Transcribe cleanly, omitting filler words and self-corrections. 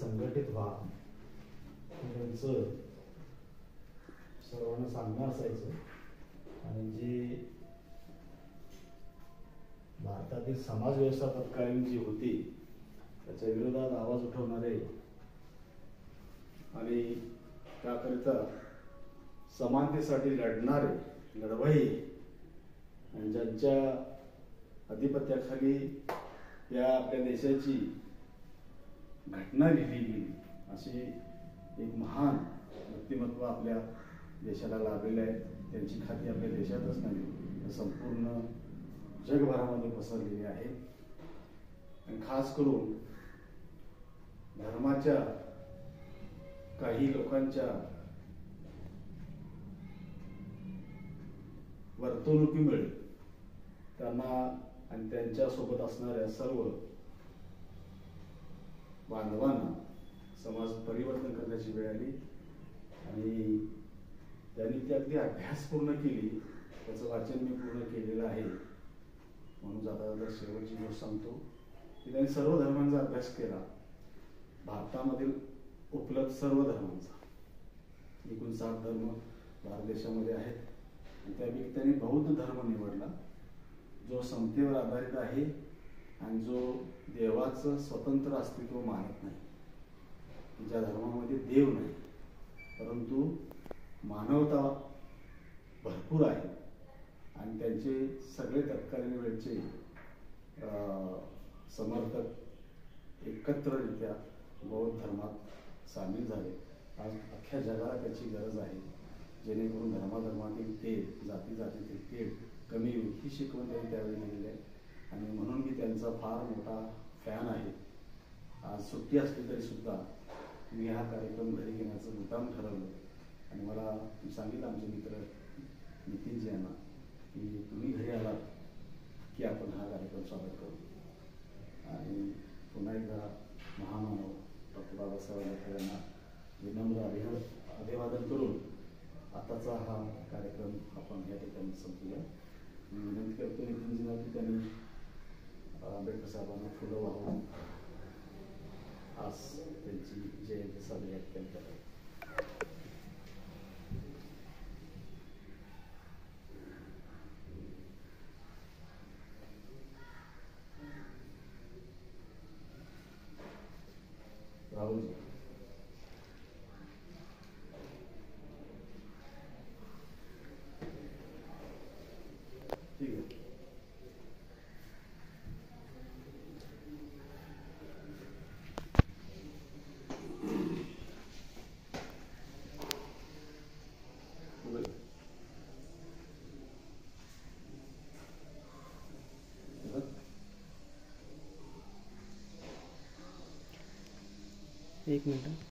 संघटित व्हा, त्यांचं सर्वांना सांगणं असायचं। आणि जी भारतातील समाज व्यवस्था तत्कालीन जी होती त्याच्या विरोधात आवाज उठवणारे आणि त्याकरिता समानतेसाठी लढणारे लढवई आणि ज्यांच्या अधिपत्याखाली या आपल्या देशाची घटना लिहिली गेली अशी एक महान व्यक्तिमत्व आपल्या देशाला लाभलेलं आहे। त्यांची ख्याती आपल्या देशातच नाही तर संपूर्ण जगभरामध्ये पसरलेली आहे। आणि खास करून धर्माच्या काही लोकांच्या वर्तणुकीमुळे त्यांना आणि त्यांच्या सोबत असणाऱ्या सर्व बांधवांना समाज परिवर्तन करण्याची वेळ आली आणि त्यांनी ती अगदी अभ्यासपूर्ण केली। त्याचं वाचन मी पूर्ण केलेलं आहे। म्हणून जाता शेवटची गोष्ट सांगतो की त्यांनी सर्व धर्मांचा अभ्यास केला, भारतामधील उपलब्ध सर्व धर्मांचा। एकूण 7 धर्म भारत देशामध्ये आहेत आणि त्यापैकी त्यांनी बौद्ध धर्म निवडला, जो समतेवर आधारित आहे आणि जो देवाचं स्वतंत्र अस्तित्व मानत नाही। ज्या धर्मामध्ये देव नाही परंतु मानवता भरपूर आहे आणि त्यांचे सगळे तत्कालीन वेळचे समर्थक एकत्ररित्या बौद्ध धर्मात सामील झाले। आज अख्ख्या जगाला त्याची गरज आहे, जेणेकरून धर्माधर्मातील तेढ, जाती जातीतील तेढ कमी होईल ही शिकवण त्यांनी त्यावेळी दिलेली आहे। आणि म्हणून मी त्यांचा फार मोठा फॅन आहे। आज सुट्टी असली तरी सुद्धा मी हा कार्यक्रम घरी घेण्याचं मुद्दाम ठरवलं आणि मला सांगितलं आमचे मित्र नितीनजी यांना की तुम्ही घरी आलात की आपण हा कार्यक्रम सादर करू। आणि पुन्हा एकदा महामानव डॉक्टर बाबासाहेब आंबेडकर यांना विनम्र अभिवादन करून आताचा हा कार्यक्रम आपण या ठिकाणी संपूया। मी विनंती करतो नितीनजींना की त्यांनी आंबेडकर साहेबांना फुलं वाहून आज त्यांची जयंती साजरी केली जाते। राहुल ठीक आहे। एक मिनट।